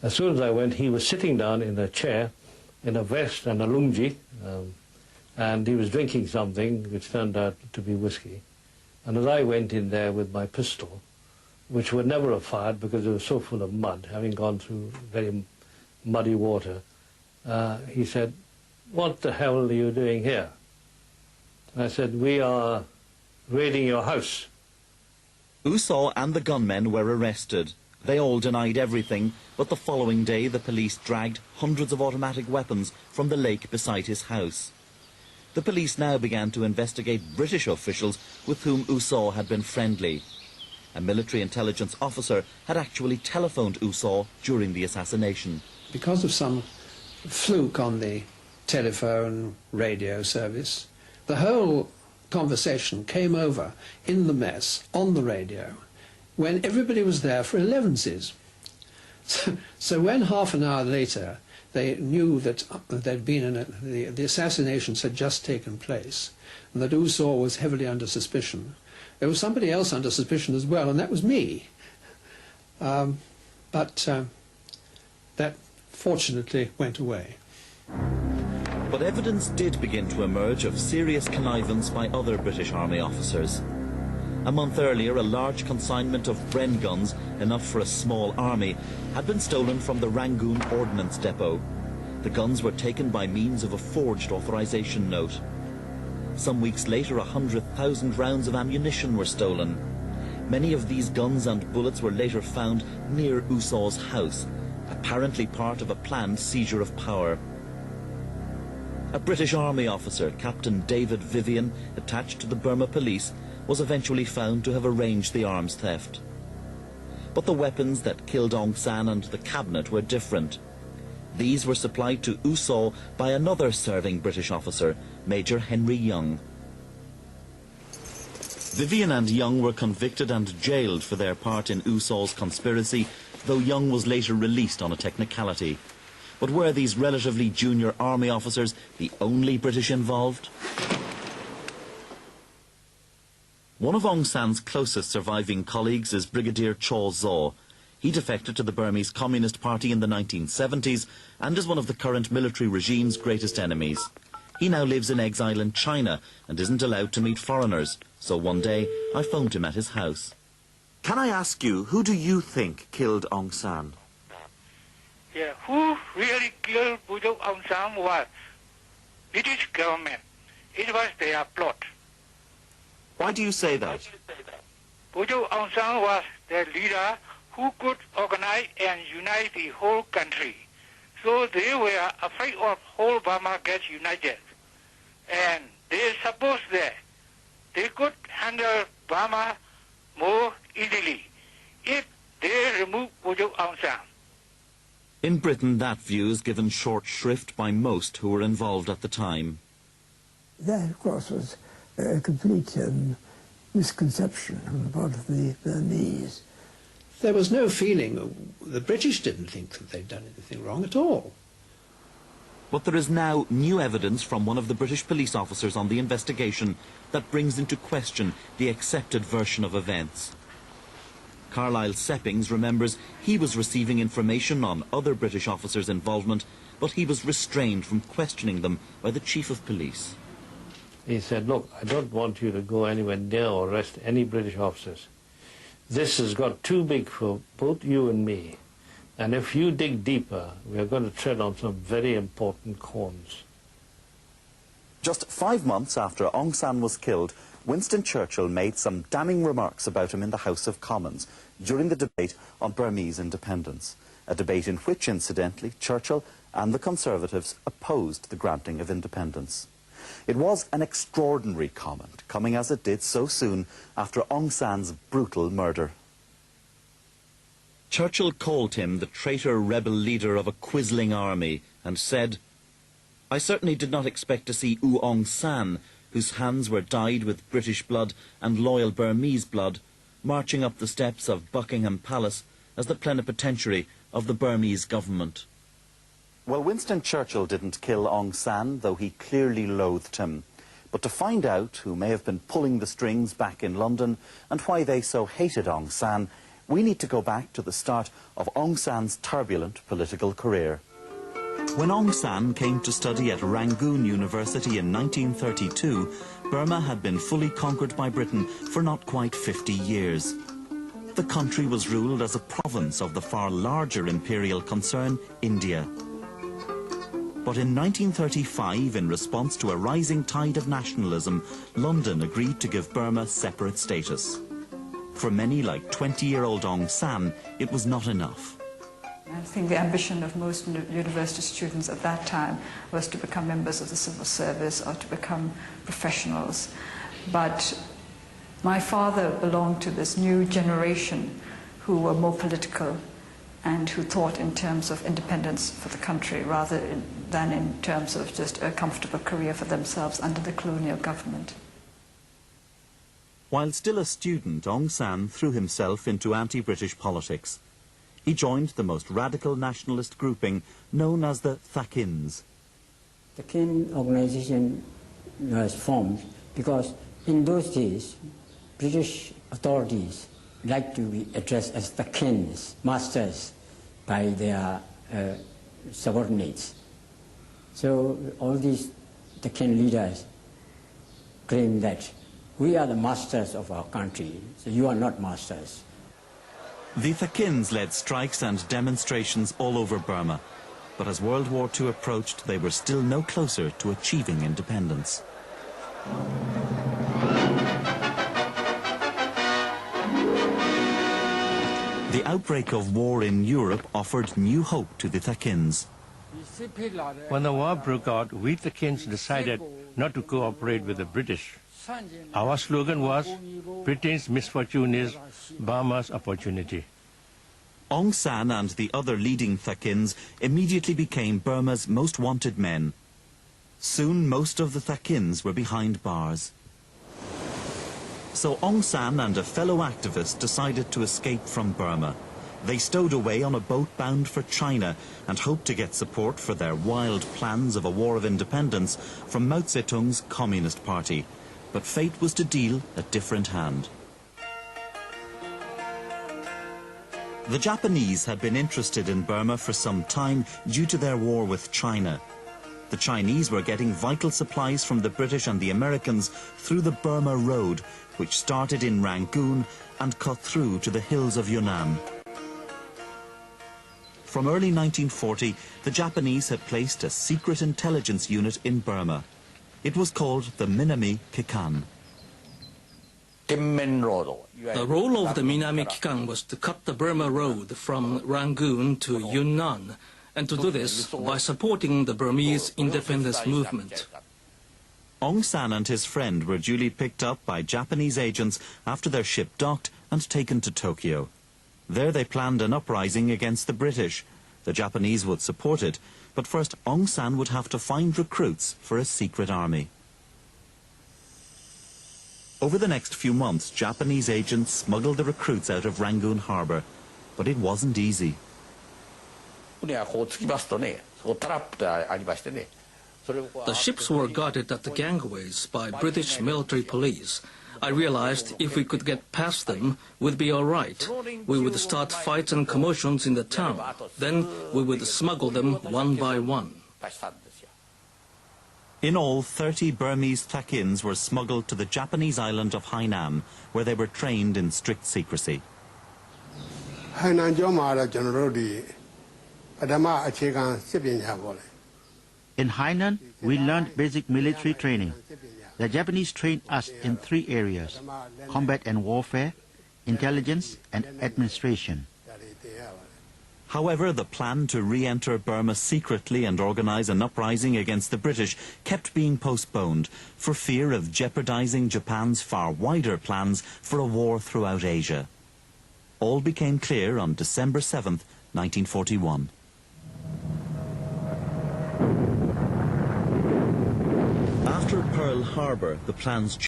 As soon as I went, he was sitting down in a chair, in a vest and a lungi, and he was drinking something which turned out to be whiskey. And as I went in there with my pistol, which would never have fired because it was so full of mud, having gone through very muddy water, he said, "What the hell are you doing here?" And I said, "We are raiding your house." Usaw and the gunmen were arrested. They all denied everything, but the following day the police dragged hundreds of automatic weapons from the lake beside his house. The police now began to investigate British officials with whom Usaw had been friendly. A military intelligence officer had actually telephoned Usaw during the assassination. Because of some fluke on the telephone radio service, the whole conversation came over in the mess on the radio when everybody was there for elevenses. So when half an hour later they knew that there'd been the assassinations had just taken place and that Usaw was heavily under suspicion, there was somebody else under suspicion as well, and that was me. But that fortunately went away. But evidence did begin to emerge of serious connivance by other British Army officers. A month earlier, a large consignment of Bren guns, enough for a small army, had been stolen from the Rangoon Ordnance Depot. The guns were taken by means of a forged authorization note. Some weeks later, 100,000 rounds of ammunition were stolen. Many of these guns and bullets were later found near Usaw's house, apparently part of a planned seizure of power. A British Army officer, Captain David Vivian, attached to the Burma Police, was eventually found to have arranged the arms theft. But the weapons that killed Aung San and the cabinet were different. These were supplied to Usaw by another serving British officer, Major Henry Young. Vivian and Young were convicted and jailed for their part in Usaw's conspiracy, though Young was later released on a technicality. But were these relatively junior army officers the only British involved? One of Aung San's closest surviving colleagues is Brigadier Chaw Zaw. He defected to the Burmese Communist Party in the 1970s and is one of the current military regime's greatest enemies. He now lives in exile in China and isn't allowed to meet foreigners, so one day I phoned him at his house. Can I ask you, who do you think killed Aung San? Yeah, who really killed Pujo Aung San was British government. It was their plot. Why do you say that? Pujo Aung San was their leader who could organize and unite the whole country. So they were afraid of whole Burma gets united. And they supposed that they could handle Burma more easily if they removed Pujo Aung San. In Britain, that view is given short shrift by most who were involved at the time. That, of course, was a complete misconception on the part of the Burmese. There was no feeling, the British didn't think that they'd done anything wrong at all. But there is now new evidence from one of the British police officers on the investigation that brings into question the accepted version of events. Carlyle Seppings remembers he was receiving information on other British officers' involvement, but he was restrained from questioning them by the Chief of Police. He said, "Look, I don't want you to go anywhere near or arrest any British officers. This has got too big for both you and me. And if you dig deeper, we are going to tread on some very important corns." Just 5 months after Aung San was killed, Winston Churchill made some damning remarks about him in the House of Commons during the debate on Burmese independence, a debate in which, incidentally, Churchill and the Conservatives opposed the granting of independence. It was an extraordinary comment, coming as it did so soon after Aung San's brutal murder. Churchill called him the traitor rebel leader of a quisling army and said, "I certainly did not expect to see U Aung San, whose hands were dyed with British blood and loyal Burmese blood, marching up the steps of Buckingham Palace as the plenipotentiary of the Burmese government." Well, Winston Churchill didn't kill Aung San, though he clearly loathed him. But to find out who may have been pulling the strings back in London and why they so hated Aung San, we need to go back to the start of Aung San's turbulent political career. When Aung San came to study at Rangoon University in 1932, Burma had been fully conquered by Britain for not quite 50 years. The country was ruled as a province of the far larger imperial concern, India. But in 1935, in response to a rising tide of nationalism, London agreed to give Burma separate status. For many, like 20-year-old Aung San, it was not enough. I think the ambition of most university students at that time was to become members of the civil service or to become professionals. But my father belonged to this new generation who were more political and who thought in terms of independence for the country rather than in terms of just a comfortable career for themselves under the colonial government. While still a student, Aung San threw himself into anti-British politics. He joined the most radical nationalist grouping known as the Thakins. The Thakin organization was formed because in those days, British authorities liked to be addressed as Thakins, masters, by their subordinates. So all these Thakin leaders claimed that we are the masters of our country, so you are not masters. The Thakins led strikes and demonstrations all over Burma, but as World War II approached, they were still no closer to achieving independence. The outbreak of war in Europe offered new hope to the Thakins. When the war broke out, we Thakins decided not to cooperate with the British. Our slogan was, Britain's misfortune is Burma's opportunity. Aung San and the other leading Thakins immediately became Burma's most wanted men. Soon most of the Thakins were behind bars. So Aung San and a fellow activist decided to escape from Burma. They stowed away on a boat bound for China and hoped to get support for their wild plans of a war of independence from Mao Zedong's Communist Party. But fate was to deal a different hand. The Japanese had been interested in Burma for some time due to their war with China. The Chinese were getting vital supplies from the British and the Americans through the Burma Road, which started in Rangoon and cut through to the hills of Yunnan. From early 1940, the Japanese had placed a secret intelligence unit in Burma. It was called the Minami Kikan. The role of the Minami Kikan was to cut the Burma Road from Rangoon to Yunnan, and to do this by supporting the Burmese independence movement. Aung San and his friend were duly picked up by Japanese agents after their ship docked and taken to Tokyo. There they planned an uprising against the British. The Japanese would support it, but first Aung San would have to find recruits for a secret army. Over the next few months, Japanese agents smuggled the recruits out of Rangoon Harbour, but it wasn't easy. The ships were guarded at the gangways by British military police. I realized if we could get past them, we'd be all right. We would start fights and commotions in the town. Then we would smuggle them one by one. In all, 30 Burmese Thakins were smuggled to the Japanese island of Hainan, where they were trained in strict secrecy. In Hainan, we learned basic military training. The Japanese trained us in 3 areas: combat and warfare, intelligence, and administration. However, the plan to re-enter Burma secretly and organize an uprising against the British kept being postponed for fear of jeopardizing Japan's far wider plans for a war throughout Asia. All became clear on December 7th, 1941. After Pearl Harbor, the plans changed.